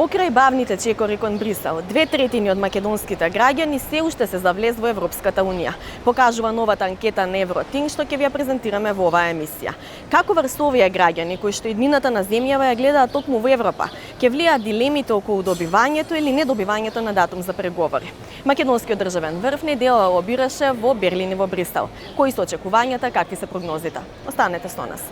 Покрај бавните чекори кон Брисел, 2/3 од македонските граѓани се уште се за влез во Европската унија. Покажува новата анкета на Евротинг што ќе ви ја презентираме во оваа емисија. Како врз овие граѓани кои што иднината на земјава ја гледаат токму во Европа, ќе влијаат дилемите околу добивањето или недобивањето на датум за преговори. Македонскиот државен врв недела лобираше во Берлин и во Брисел. Кои се очекувањата, какви се прогнозите? Останете со нас.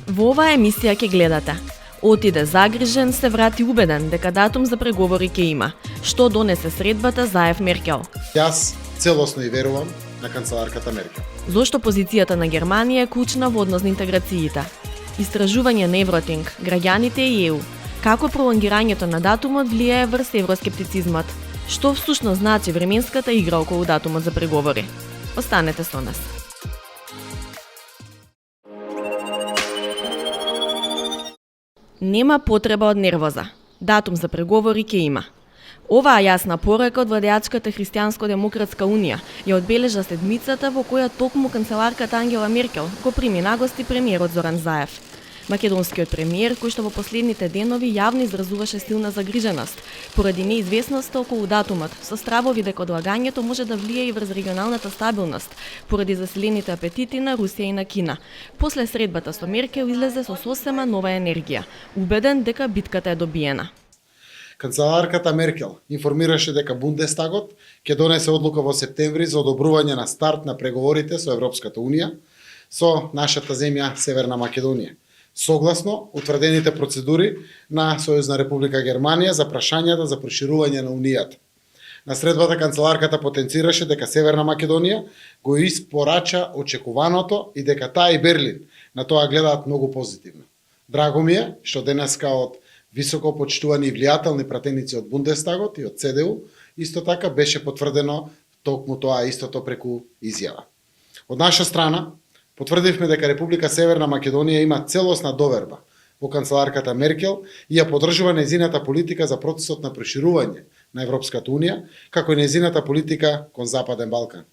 Во оваа емисија ќе гледате: отиде загрижен, се врати убеден дека датум за преговори ќе има. Што донесе средбата Заев-Меркел? Јас целосно и верувам на канцеларката Меркел. Зошто позицијата на Германија е клучна во однос на интеграциите? Истражување на Евротинг, граѓаните и ЕУ. Како пролонгирањето на датумот влијае врз евроскептицизмот? Што всушност значи временската игра околу датумот за преговори? Останете со нас. Нема потреба од нервоза. Датум за преговори ќе има. Оваа јасна порака од владеачката Христијанско-демократска унија ја одбележа седмицата во која токму канцеларката Ангела Меркел го прими на гости премиерот Зоран Заев. Македонскиот премиер, кој што во последните денови јавно изразуваше силна загриженост поради неизвестноста околу датумот, со стравови дека одлагањето може да влие и врз регионалната стабилност поради заселените апетити на Русија и на Кина. После средбата со Меркел излезе со сосема нова енергија, убеден дека битката е добиена. Канцеларката Меркел информираше дека Бундестагот ќе донесе одлука во септември за одобрување на старт на преговорите со Европската унија со нашата земја Северна Македонија, согласно утврдените процедури на Сојузна република Германија за прашањата за проширување на унијата. На средбата канцеларката потенцираше дека Северна Македонија го испорача очекуваното и дека таа и Берлин на тоа гледаат многу позитивно. Драго ми е што денеска од високо почитувани и влијателни пратеници од Бундестагот и од ЦДУ исто така беше потврдено токму тоа истото преку изјава. Од наша страна потврдивме дека Република Северна Македонија има целосна доверба во канцеларката Меркел и ја поддржува нејзината политика за процесот на проширување на Европската унија, како и нејзината политика кон Западен Балкан.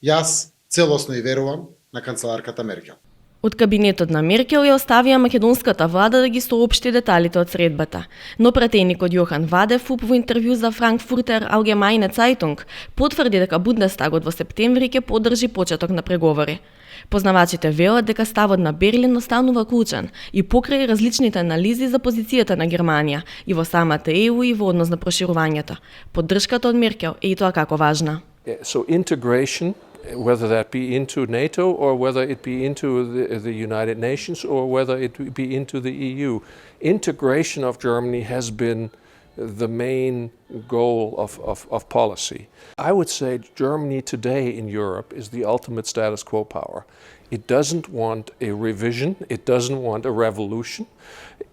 Јас целосно и верувам на канцеларката Меркел. Од кабинетот на Меркел ја оставија македонската влада да ги соопшти деталите од средбата, но пратеникот Јохан Вадефуп во интервју за Frankfurter Allgemeine Zeitung потврди дека Бундестагот во септември ќе поддржи почеток на преговори. Познавачите велат дека ставот на Берлин останува клучен и покрај различните анализи за позицијата на Германија и во самата ЕУ и во однос на проширувањето. Поддршката од Меркел е и тоа како важна. So integration, whether that be into NATO or whether it be into the United Nations or whether it be into the EU, integration of Germany has been the main goal of policy. I would say Germany today in Europe is the ultimate status quo power. It doesn't want a revision, it doesn't want a revolution,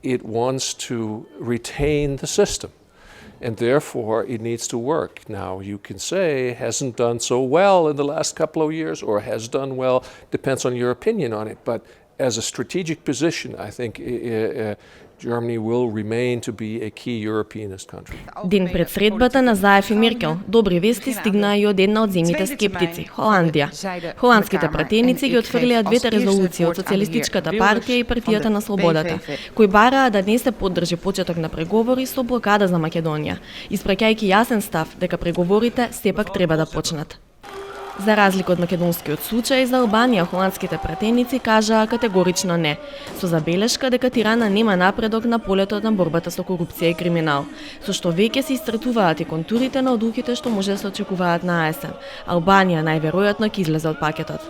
it wants to retain the system. And therefore it needs to work. Now you can say it hasn't done so well in the last couple of years or has done well, depends on your opinion on it, but as a strategic position I think Germany will remain to be a key Europeanist country. Ден пред средбата на Заев и Меркел, добри вести стигнаа и од една од земјите скептици, Холандија. Холандските пратеници ги отфрлија двете резолуции од Социјалистичката партија и Партијата на слободата, кои бараа да не се поддржи почеток на преговори со блокада за Македонија, испраќајќи јасен став дека преговорите сепак треба да почнат. За разлика од македонскиот случај, за Албанија холандските пратеници кажаа категорично не, со забелешка дека Тирана нема напредок на полето на борбата со корупција и криминал, со што веќе се истратуваат и контурите на одлуките што може да се очекуваат на есен. Албанија најверојатно ќе излезе од пакетот.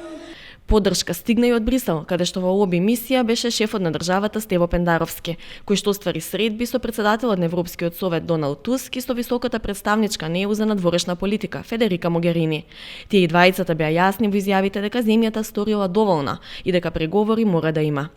Поддршка стигна и од Брисел, каде што во оби мисија беше шефот на државата Стево Пендаровски, кој што оствари средби со претседателот на Европскиот совет Доналд Туск и со високата представничка на ЕУ за надворешна политика Федерика Могерини. Тие и двајцата беа јасни во изјавите дека земјата сторила доволно и дека преговори мора да има.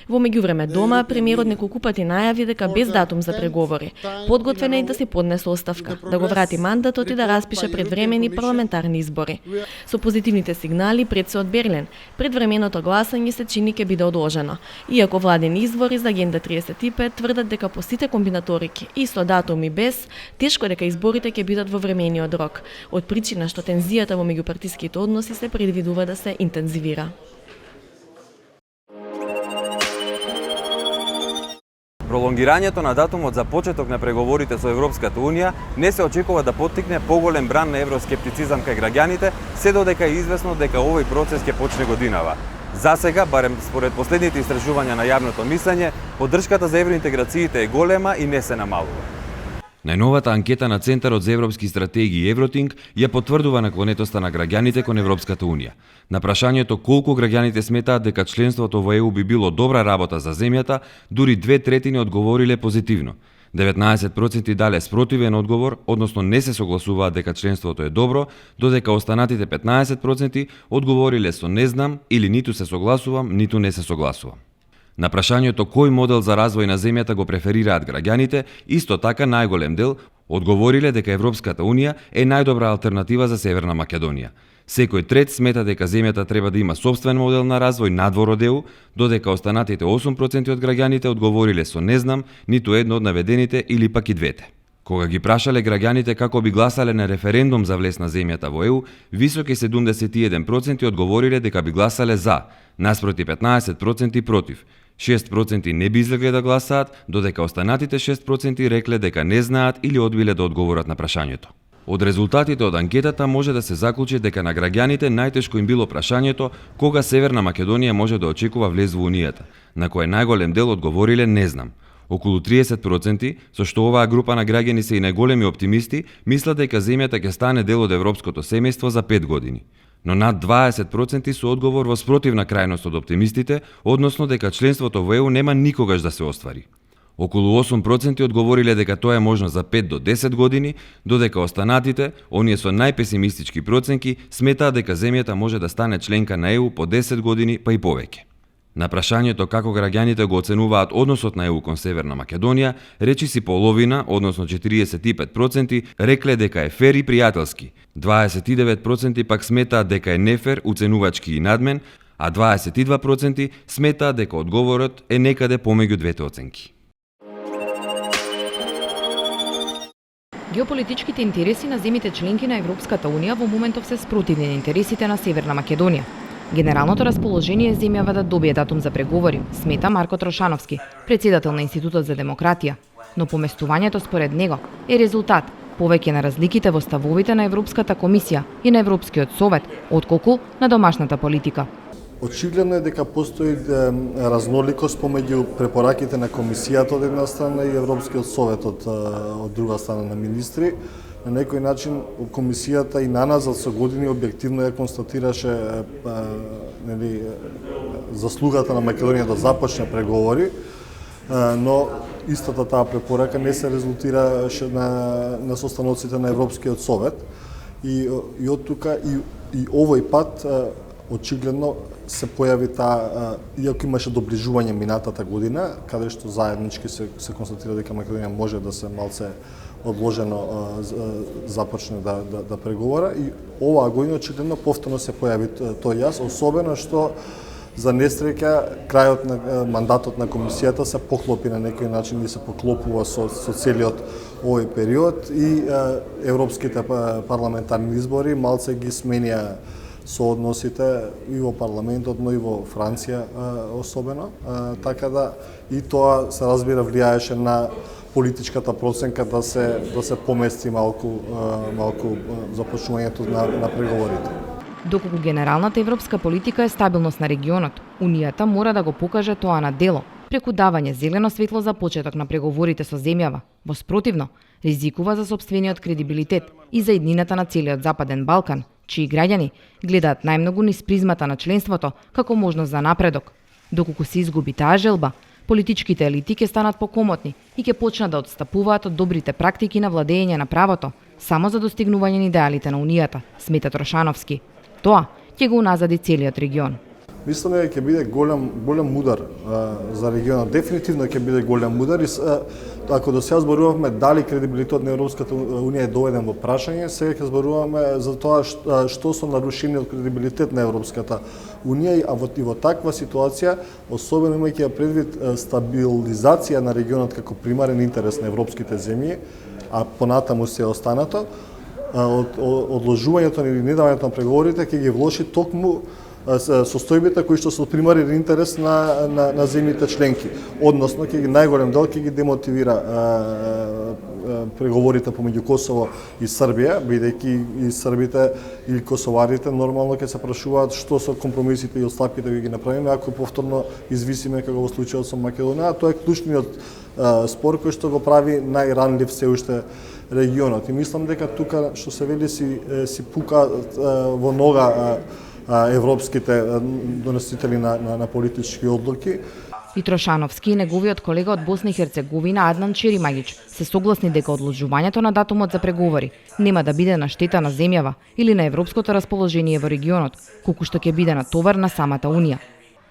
Во меѓувреме дома, премиерот неколку пати најави дека без датум за преговори, подготвена и да се поднесе оставка, да го врати мандатот и да распише предвремени парламентарни избори. Со позитивните сигнали пред се од Берлин, предвременото гласање се чини ќе биде одложено, иако владени извори за Агенда 35 тврдат дека по сите комбинаторики и со датум и без, тешко дека изборите ќе бидат во времениот рок, од причина што тензијата во меѓупартиските односи се предвидува да се интензивира. Пролонгирањето на датумот за почеток на преговорите со Европската Унија не се очекува да поттикне поголем бран на евроскептицизам кај граѓаните, се додека е известно дека овој процес ќе почне годинава. За сега, барем според последните истражувања на јавното мислење, поддршката за евроинтеграциите е голема и не се намалува. Најновата анкета на Центарот за европски стратегии Евротинг ја потврдува наклонетоста на граѓаните кон Европската Унија. На прашањето колку граѓаните сметаат дека членството во ЕУ би било добра работа за земјата, дури 2/3 одговориле позитивно. 19% дале спротивен одговор, односно не се согласуваат дека членството е добро, додека останатите 15% одговориле со не знам или ниту се согласувам, ниту не се согласувам. На прашањето кој модел за развој на земјата го преферираат граѓаните, исто така најголем дел одговориле дека Европската Унија е најдобра алтернатива за Северна Македонија. Секој трет смета дека земјата треба да има сопствен модел на развој надвор од ЕУ, додека останатите 8% од граѓаните одговориле со не знам, ниту едно од наведените или пак и двете. Кога ги прашале граѓаните како би гласале на референдум за влез на земјата во ЕУ, високи 71% одговориле дека би гласале за, наспроти 15% против. 6% не би излегле да гласаат, додека останатите 6% рекле дека не знаат или одбиле да одговорат на прашањето. Од резултатите од анкетата може да се заклучи дека на граѓаните најтешко им било прашањето кога Северна Македонија може да очекува влез во Унијата, на кое најголем дел одговориле не знам. Околу 30%, со што оваа група на граѓани се и најголеми оптимисти, мислат дека земјата ќе стане дел од европското семејство за 5 години. Но над 20% со одговор во спротивна крајност од оптимистите, односно дека членството во ЕУ нема никогаш да се оствари. Околу 8% одговориле дека тоа е можно за 5 до 10 години, додека останатите, оние со најпесимистички проценки, сметаат дека земјата може да стане членка на ЕУ по 10 години па и повеќе. На прашањето како граѓаните го оценуваат односот на ЕУ кон Северна Македонија, речиси половина, односно 45%, рекле дека е фер и пријателски, 29% пак сметаат дека е нефер, уценувачки и надмен, а 22% сметаат дека одговорот е некаде помеѓу двете оценки. Геополитичките интереси на земјите членки на Европската Унија во моментов се спротивни на интересите на Северна Македонија. Генералното расположение е земјава да добие датум за преговори, смета Марко Трошановски, председател на Институтот за демократија. Но поместувањето според него е резултат повеќе на разликите во ставовите на Европската комисија и на Европскиот совет, отколку на домашната политика. Очигледно е дека постои разноликост помеѓу препораките на комисијата од една страна и Европскиот совет од друга страна на министри. На некој начин комисијата и наназад со години објективно ја констатираше заслугата на Македонија да започне преговори, но истата таа препорака не се резултираше на состаноците на Европскиот совет и од тука и овој пат очигледно се појави таа, иако имаше доближување минатата година, каде што заеднички се констатира дека Македонија може да се малце одложено започне да преговара и оваа година очигледно повторно се појави тој јас, особено што за несреќа крајот на мандатот на комисијата се поклопи на некој начин и се поклопува со целиот овој период и европските парламентарни избори малце ги сменија соодносите и во парламентот, но и во Франција особено, така да и тоа се разбира влијаеше на политичката проценка да се помести малку започнувањето на преговорите. Доколку генералната европска политика е стабилност на регионот, Унијата мора да го покаже тоа на дело, преку давање зелено светло за почеток на преговорите со земјава. Во спротивно, ризикува за сопствениот кредибилитет и за иднината на целиот Западен Балкан, чии граѓани гледаат најмногу низ призмата на членството како можност за напредок. Доколку се изгуби таа желба, политичките елити ќе станат покомотни и ќе почнат да отстапуваат од добрите практики на владење на правото, само за достигнување на идеалите на Унијата, смета Трошановски. Тоа ќе го уназади целиот регион. Мислам дека ќе биде голем удар за регионот. Дефинитивно ќе биде голем удар и ако до сега зборувавме дали кредибилитетот на Европската Унија е доведен во прашање, сега ќе зборуваме за тоа што со нарушениот кредибилитет на Европската Унија и во таква ситуација, особено имајќи предвид стабилизација на регионот како примарен интерес на европските земји, а понатаму се останато, одложувањето или недавањето на преговорите ќе ги влоши токму состојбите кои што се од примарен интерес на земјите членки. Односно, најголем дел ќе ги демотивира преговорите помеѓу Косово и Србија, бидејќи и србите и косоварите нормално ќе се прашуваат што се компромисите и отстапките кои ги направиме ако повторно извисиме како во случајот со Македонија. Тоа е клучниот спор кој што го прави најранлив се уште регионот. И мислам дека тука што се вели си пука во нога европските доносители на политички одлуки. Митрошановски и неговиот колега од Босна и Херцеговина Аднан Черимагич се согласни дека одложувањето на датумот за преговори нема да биде на штета на земјава или на европското расположение во регионот, колку што ќе биде на товар на самата Унија.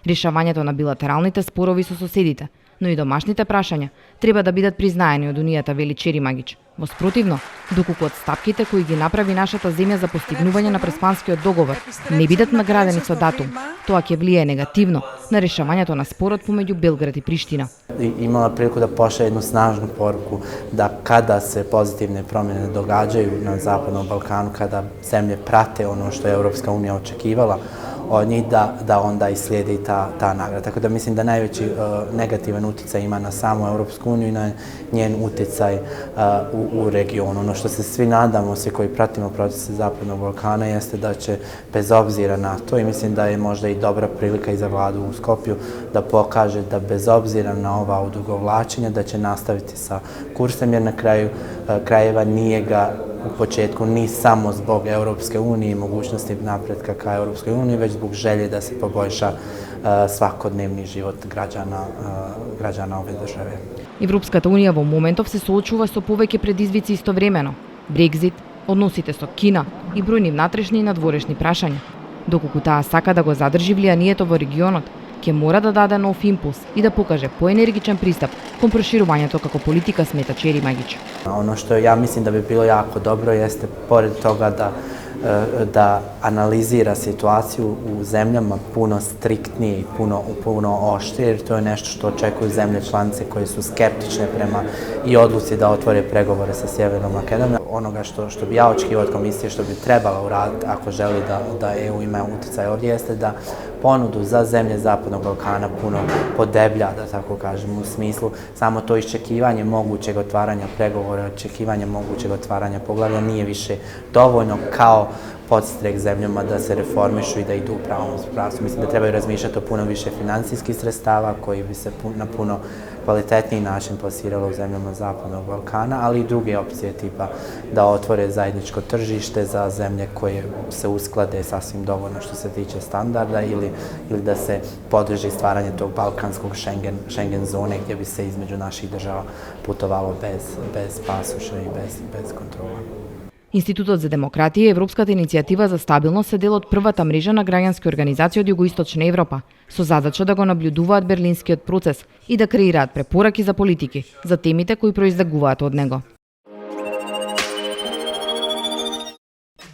Решавањето на билатералните спорови со соседите, но и домашните прашања треба да бидат признаени од Унијата, вели Черимагич. Воспротивно, доколку отстапките кои ги направи нашата земја за постигнување на Преспанскиот договор не бидат наградени со датум, тоа ќе влијае негативно на решавањето на спорот помеѓу Белград и Приштина. Имала прилику да пошалje jednu snažnu poruku da kada se pozitivne promjene događaju na Zapadnom Balkanu, kada zemlje prate ono što je Europska unija očekivala od njih, da onda i slijedi ta nagrada. Tako da mislim da najveći negativan utjecaj ima na samu Europsku uniju i na njen utjecaj u regionu. Ono što se svi nadamo, svi koji pratimo procese Zapadnog Balkana, jeste da će bez obzira na to, i mislim da je možda i dobra prilika i za vladu u Skopju da pokaže da bez obzira na ova odugovlačenja da će nastaviti sa kursom, jer na kraju krajeva nije ga u početku ni samo zbog Europske unije i mogućnosti napretka ka Europskoj uniji, već zbog želje da se poboljša svakodnevni život građana ove države. Европската унија во моментов се соочува со повеќе предизвици истовремено: Брекзит, односите со Кина и бројни внатрешни и надворешни прашања. Доколку таа сака да го задржи влијанието во регионот, ќе мора да даде нов импулс и да покаже поенергичен пристап кон проширувањето како политика, смета Черимагич. Ono što ja mislim da bi bilo jako dobro jeste, pored toga da analizira situaciju u zemljama puno striktnije i puno oštrije, jer to je nešto što očekuju zemlje članice koje su skeptične prema i odluci da otvore pregovore sa Sjevernom Makedonijom. Onoga što bi ja očekivao od komisije, što bi trebala uraditi ako želi da EU ima utjecaj ovdje, jeste da ponudu za zemlje Zapadnog Balkana puno podeblja, da tako kažem, u smislu samo to iščekivanje mogućeg otvaranja pregovora, očekivanje mogućeg otvaranja poglavlja nije više dovoljno kao podstrek zemljama da se reformišu i da idu u pravom pravcu. Mislim da trebaju razmišljati o puno više financijskih sredstava koji bi se na puno kvalitetniji način plasiralo u zemljama Zapadnog Balkana, ali i druge opcije tipa da otvore zajedničko tržište za zemlje koje se usklade sasvim dovoljno što se tiče standarda ili da se podrži stvaranje tog balkanskog Schengen zone gdje bi se između naših država putovalo bez pasoša i bez kontrola. Институтот за демократија и Европската иницијатива за стабилност се дел од првата мрежа на граѓански организации од Југоисточна Европа, со задача да го наблюдуваат берлинскиот процес и да креираат препораки за политики за темите кои произлегуваат од него.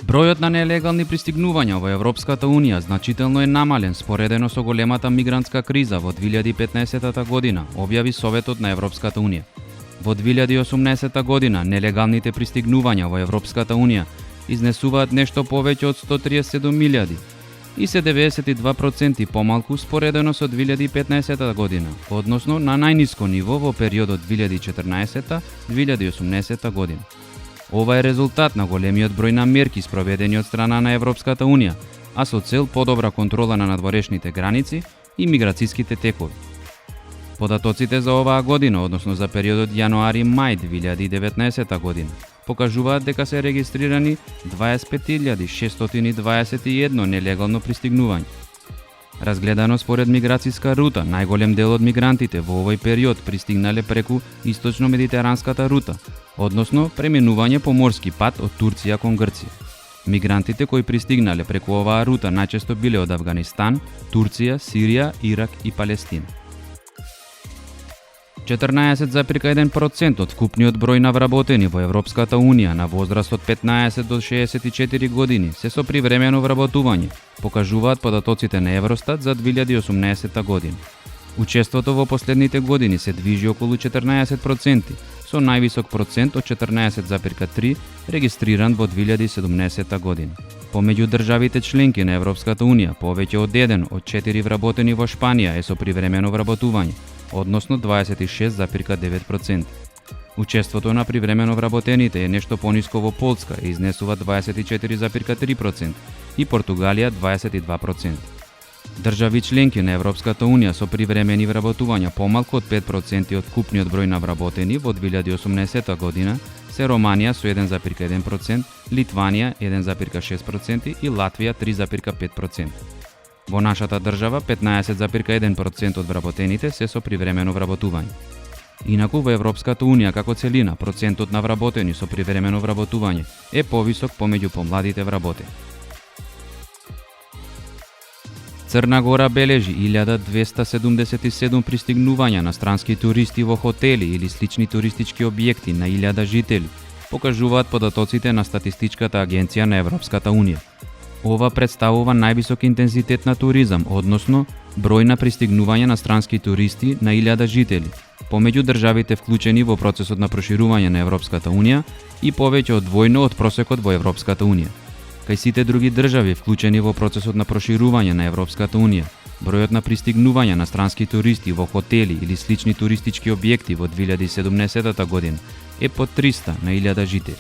Бројот на нелегални пристигнувања во Европската Унија значително е намален споредено со големата мигрантска криза во 2015 година, објави Советот на Европската Унија. Во 2018 година нелегалните пристигнувања во Европската Унија изнесуваат нешто повеќе од 137.000 и се 92% помалку споредено со 2015 година, односно на најниско ниво во периодот 2014-2018 година. Ова е резултат на големиот број на мерки спроведени од страна на Европската Унија, а со цел подобра контрола на надворешните граници и миграциските текови. Податоците за оваа година, односно за периодот јануари-мај 2019 година, покажуваат дека се регистрирани 25.621 нелегално пристигнување. Разгледано според миграциска рута, најголем дел од мигрантите во овој период пристигнале преку источно-медитеранската рута, односно преминување по морски пат од Турција кон Грција. Мигрантите кои пристигнале преку оваа рута најчесто биле од Авганистан, Турција, Сирија, Ирак и Палестина. 14,1% од вкупниот број на вработени во Европската Унија на возраст од 15 до 64 години се со привремено вработување, покажуваат податоците на Евростат за 2018 година. Учеството во последните години се движи околу 14%, со највисок процент од 14,3 регистриран во 2017 година. Помеѓу државите членки на Европската Унија, повеќе од 1 од 4 вработени во Шпанија е со привремено вработување, односно 26,9%. Учеството на привремено вработените е нешто пониско во Полска и изнесува 24,3% и Португалија 22%. Држави членки на Европската Унија со привремени вработувања помалку од 5% од купниот број на вработени во 2018 година се Романија со 1,1%, Литванија 1,6% и Латвија 3,5%. Во нашата држава 15,1% од вработените се со привремено вработување. Инаку во Европската Унија како целина процентот на вработени со привремено вработување е повисок помеѓу помладите вработени. Црна Гора бележи 1277 пристигнувања на странски туристи во хотели или слични туристички објекти на 1000 жители, покажуваат податоците на Статистичката агенција на Европската Унија. Ова представува највисок интензитет на туризам, односно број на пристигнување на странски туристи на 1000 жители, помеѓу државите вклучени во процесот на проширување на Европската Унија и повеќе од двојно од просекот во Европската Унија. Кај сите други држави вклучени во процесот на проширување на Европската Унија, бројот на пристигнување на странски туристи во хотели или слични туристички објекти во 2017 година е под 300 на 1000 жители.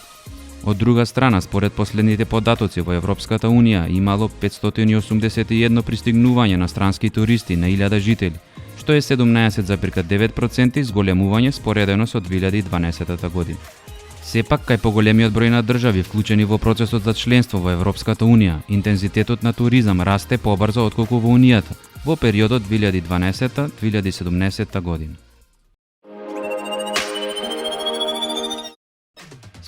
Од друга страна, според последните податоци во Европската Унија имало 581 пристигнување на странски туристи на 1000 жители, што е 17,9% изголемување споредено со 2012 година. Сепак, кај поголемиот број на држави вклучени во процесот за членство во Европската Унија, интензитетот на туризам расте побрзо отколку во Унијата во периодот 2012-2017 година.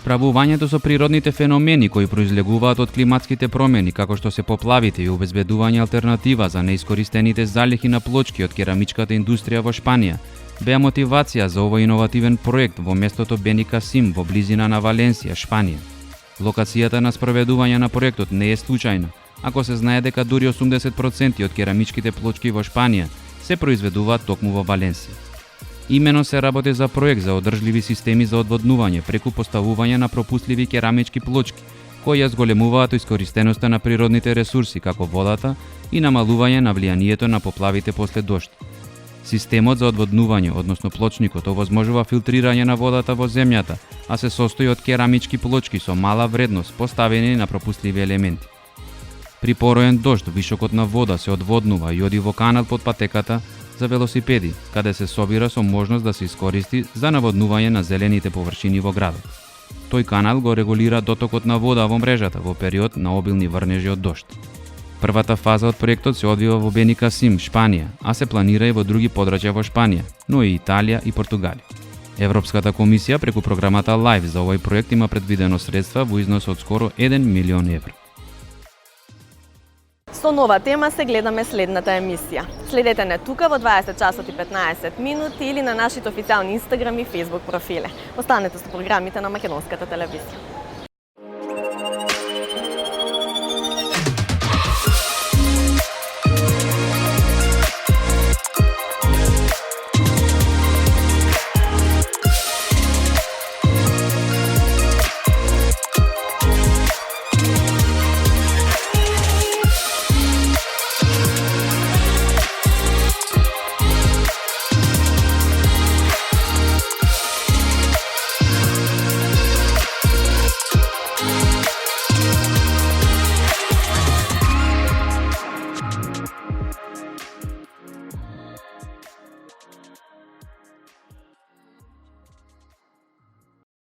Справувањето со природните феномени кои произлегуваат од климатските промени, како што се поплавите и обезбедување алтернатива за неискористените залихи на плочки од керамичката индустрија во Шпанија, беа мотивација за овој иновативен проект во местото Беникасим во близина на Валенсија, Шпанија. Локацијата на спроведување на проектот не е случајна, ако се знае дека дури 80% од керамичките плочки во Шпанија се произведуваат токму во Валенсија. Имено се работи за проект за одржливи системи за одводнување преку поставување на пропустливи керамички плочки, кои ја зголемуваат искористеноста на природните ресурси како водата и намалување на влијанието на поплавите после дожд. Системот за одводнување, односно плочникот, овозможува филтрирање на водата во земјата, а се состои од керамички плочки со мала вредност поставени на пропустливи елементи. При пороен дожд, вишокот на вода се одводнува и оди во канал под патеката за велосипеди, каде се собира со можност да се искористи за наводнување на зелените површини во градот. Тој канал го регулира дотокот на вода во мрежата во период на обилни врнежи од дожд. Првата фаза од проектот се одвива во Беникасим, Шпанија, а се планира и во други подрачја во Шпанија, но и Италија и Португалија. Европската комисија преку програмата LIFE за овој проект има предвидено средства во износ од скоро 1 милион евра. Со нова тема се гледаме следната емисија. Следете не тука во 20 часот и 15 минути или на нашите официјални Инстаграм и Фейсбук профиле. Останете со програмите на Македонската телевизија.